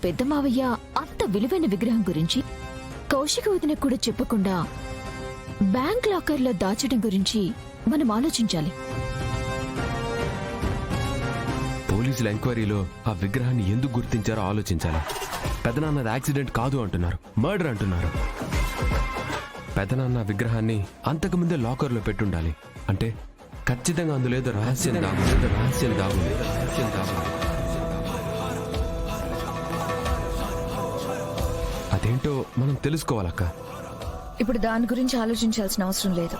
పెద్ద మావయ్య అంత విలువైన విగ్రహం గురించి కౌశిక వదిన కూడా చెప్పకుండా బ్యాంక్ లాకర్లో దాచడం గురించి మనం ఆలోచించాలి. పోలీసుల ఎంక్వైరీలో ఆ విగ్రహాన్ని ఎందుకు గుర్తించారో ఆలోచించాలి. పెదనాన్నది యాక్సిడెంట్ కాదు అంటున్నారు, మర్డర్ అంటున్నారు. పెదనాన్న విగ్రహాన్ని అంతకుముందే లాకర్లో పెట్టుండాలి. అంటే ఖచ్చితంగా అందులో ఏదో రహస్యం దాగుంది. అదేంటో మనం తెలుసుకోవాలక్క. ఇప్పుడు దాని గురించి ఆలోచించాల్సిన అవసరం లేదు.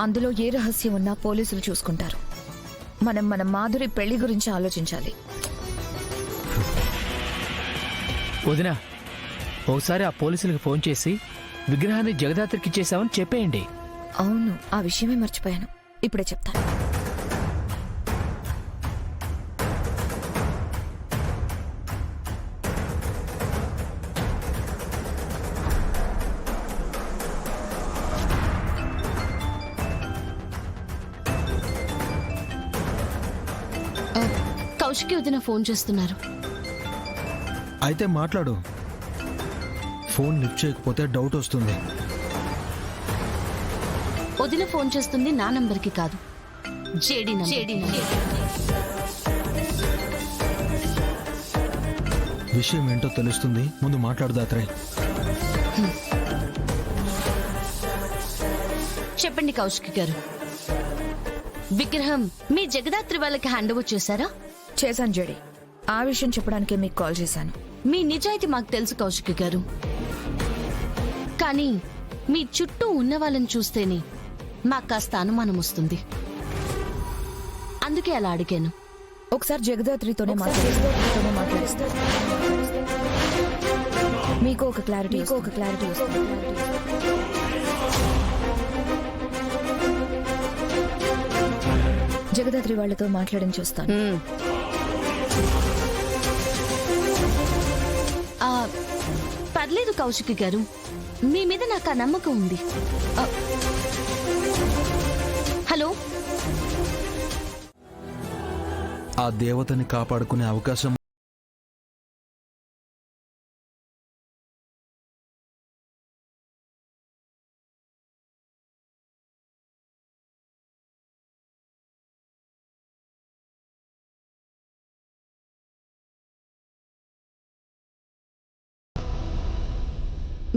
అందులో ఏ రహస్యం ఉన్నా పోలీసులు చూసుకుంటారు. మనం మన మాధురి పెళ్లి గురించి ఆలోచించాలి. వదినా, ఓసారి ఆ పోలీసులకు ఫోన్ చేసి విగ్రహాన్ని జగదాత్రికి ఇచ్చేసామని చెప్పేయండి. అవును, ఆ విషయమే మర్చిపోయాను. ఇప్పుడే చెప్తాను. కౌశికి వదిన ఫోన్ చేస్తున్నారు. అయితే మాట్లాడు. ఫోన్ లిఫ్ట్ చేయకపోతే డౌట్ వస్తుంది. వదిన ఫోన్ చేస్తుంది నా నంబర్కి కాదు, జేడీ నంబర్. విషయం ఏంటో తెలుస్తుంది, ముందు మాట్లాడదాత్రే. చెప్పండి కౌశికి గారు, విగ్రహం మీ జగదాత్రి వాళ్ళకి హ్యాండ్ ఓవర్ చేశారా? చేశాను జడి. ఆ విషయం చెప్పడానికే మీకు కాల్ చేశాను. మీ నిజాయితీ మాకు తెలుసు కౌశికి గారు, కానీ మీ చుట్టూ ఉన్న వాళ్ళని చూస్తేనే మాకు కాస్త అనుమానం వస్తుంది. అందుకే అలా అడిగాను. ఒకసారి జగదాత్రితోనే మాట్లాడిస్తాను. మీకు ఒక క్లారిటీ వస్తుంది. జగదాత్రి వాళ్ళతో మాట్లాడని చూస్తాను. పర్లేదు కౌశికి గారు, మీ మీద నాకు ఆ నమ్మకం ఉంది. హలో, ఆ దేవతని కాపాడుకునే అవకాశం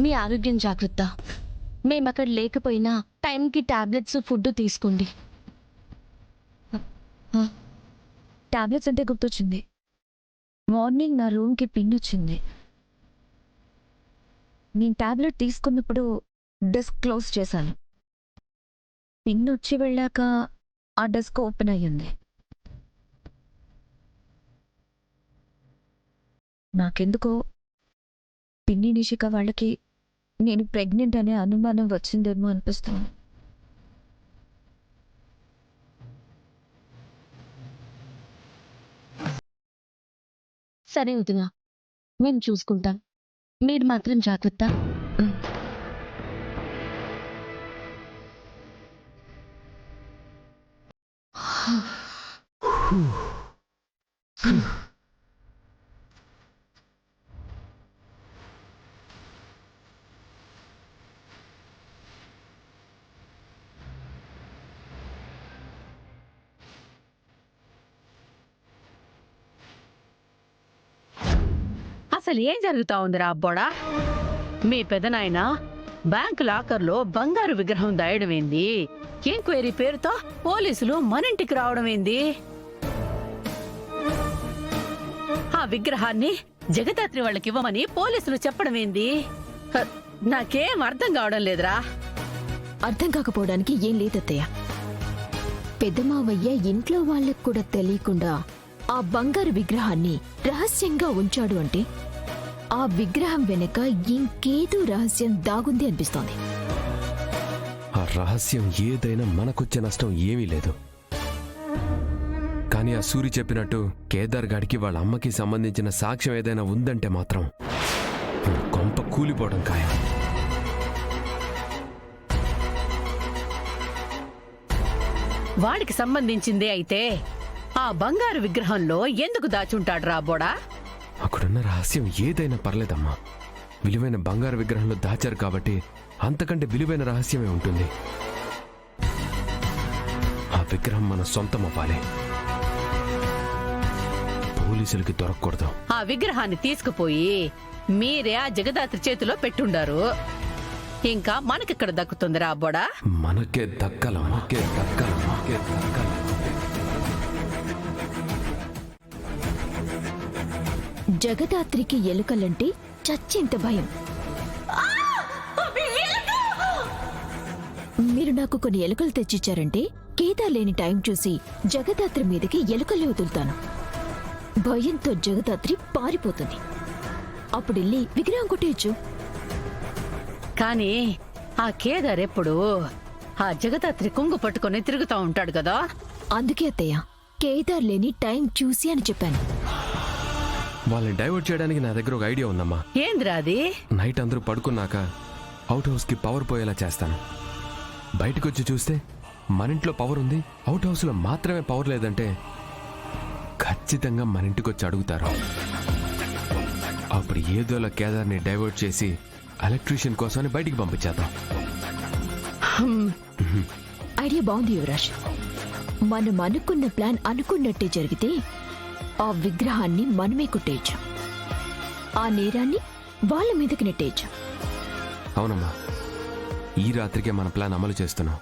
మీ ఆరోగ్యం జాగ్రత్త. మేము అక్కడ లేకపోయినా టైంకి టాబ్లెట్స్, ఫుడ్ తీసుకోండి. టాబ్లెట్స్ అంటే గుర్తొచ్చింది. మార్నింగ్ నా రూమ్కి పిన్ వచ్చింది. నేను టాబ్లెట్ తీసుకున్నప్పుడు డెస్క్ క్లోజ్ చేశాను. పిన్ వచ్చి వెళ్ళాక ఆ డెస్క్ ఓపెన్ అయ్యింది. నాకెందుకో పిన్ని నిషిక వాళ్ళకి నేను ప్రెగ్నెంట్ అనే అనుమానం వచ్చిందేమో అనిపిస్తుంది. సరే వదినా, మేము చూసుకుంటాం. మీరు మాత్రం జాగ్రత్త. అసలు ఏం జరుగుతా ఉందిరా అబ్బోడా? మీ పెదనాయన బ్యాంక్ లాకర్లో బంగారు విగ్రహం దాయడమేంది? ఎంక్వైరీ పేరుతో పోలీసులు మన ఇంటికి రావడమేంది? ఆ విగ్రహాన్ని జగదాత్రి వాళ్ళకి ఇవ్వమని పోలీసులు చెప్పడమేంది? నాకేం అర్థం కావడం లేదురా. అర్థం కాకపోవడానికి ఏం లేదత్తయ్య. పెద్ద మావయ్య ఇంట్లో వాళ్ళకు కూడా తెలియకుండా ఆ బంగారు విగ్రహాన్ని రహస్యంగా ఉంచాడు అంటే ఆ విగ్రహం వెనుక ఇంకేదో రహస్యం దాగుంది అనిపిస్తోంది. ఆ రహస్యం ఏదైనా మనకొచ్చే నష్టం ఏమీ లేదు. కానీ ఆ సూరి చెప్పినట్టు కేదార్ గాడికి వాళ్ళ అమ్మకి సంబంధించిన సాక్ష్యం ఏదైనా ఉందంటే మాత్రం కొంప కూలిపోవడం ఖాయం. వాడికి సంబంధించిందే అయితే ఆ బంగారు విగ్రహంలో ఎందుకు దాచుంటాడు రా బోడా? అక్కడున్న రహస్యం ఏదైనా పర్లేదమ్మా. విలువైన బంగారు విగ్రహంలో దాచారు కాబట్టి అంతకంటే విలువైన రహస్యమే ఉంటుంది. ఆ విగ్రహం మన సొంతం అవ్వాలి. పోలీసులకి దొరకకూడదు. ఆ విగ్రహాన్ని తీసుకుపోయి మీరే ఆ జగదాత్రి చేతిలో పెట్టుండారు. ఇంకా మనకిక్కడ దక్కుతుందిరా బోడా? మనకే దక్కలమ్మా, మనకే దక్కలమ్మా, మనకే దక్కలమ్మా. జగదాత్రికి ఎలుకలంటే చచ్చేంత భయం. మీరు నాకు కొన్ని ఎలుకలు తెచ్చిచ్చారంటే కేదార్ లేని టైం చూసి జగదాత్రి మీదకి ఎలుకల్ని వదులుతాను. భయంతో జగదాత్రి పారిపోతుంది. అప్పుడెళ్ళి విగ్రహం కొట్టేయచ్చు. కానీ ఆ కేదార్ ఎప్పుడు ఆ జగదాత్రి కొంగు పట్టుకొని తిరుగుతా ఉంటాడు కదా. అందుకే అత్తయ్య కేదార్ లేని టైం చూసి అని చెప్పాను. వాళ్ళని డైవర్ట్ చేయడానికి నా దగ్గర ఒక ఐడియా ఉందమ్మా. ఏంద్రా అది? నైట్ అందరూ పడుకున్నాక అవుట్ హౌస్ కి పవర్ పోయేలా చేస్తాను. బయటకు వచ్చి చూస్తే మన ఇంట్లో పవర్ ఉంది, అవుట్ హౌస్ లో మాత్రమే పవర్ లేదంటే ఖచ్చితంగా మన ఇంటికి వచ్చి అడుగుతారు. అప్పుడు ఏదోలా కేదార్ని డైవర్ట్ చేసి ఎలక్ట్రీషియన్ కోసమని బయటికి పంపించేద్దాం. ఐడియా బాగుంది యువరాజ్. మనం అనుకున్న ప్లాన్ అనుకున్నట్టే జరిగితే ఆ విగ్రహాన్ని మనమే కొట్టేయచ్చు. ఆ నేరాన్ని వాళ్ళ మీదకి నెట్టేయచ్చు. అవునమ్మా, ఈ రాత్రికే మన ప్లాన్ అమలు చేస్తున్నాం.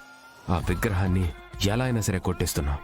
ఆ విగ్రహాన్ని ఎలా అయినా సరే కొట్టేస్తున్నాం.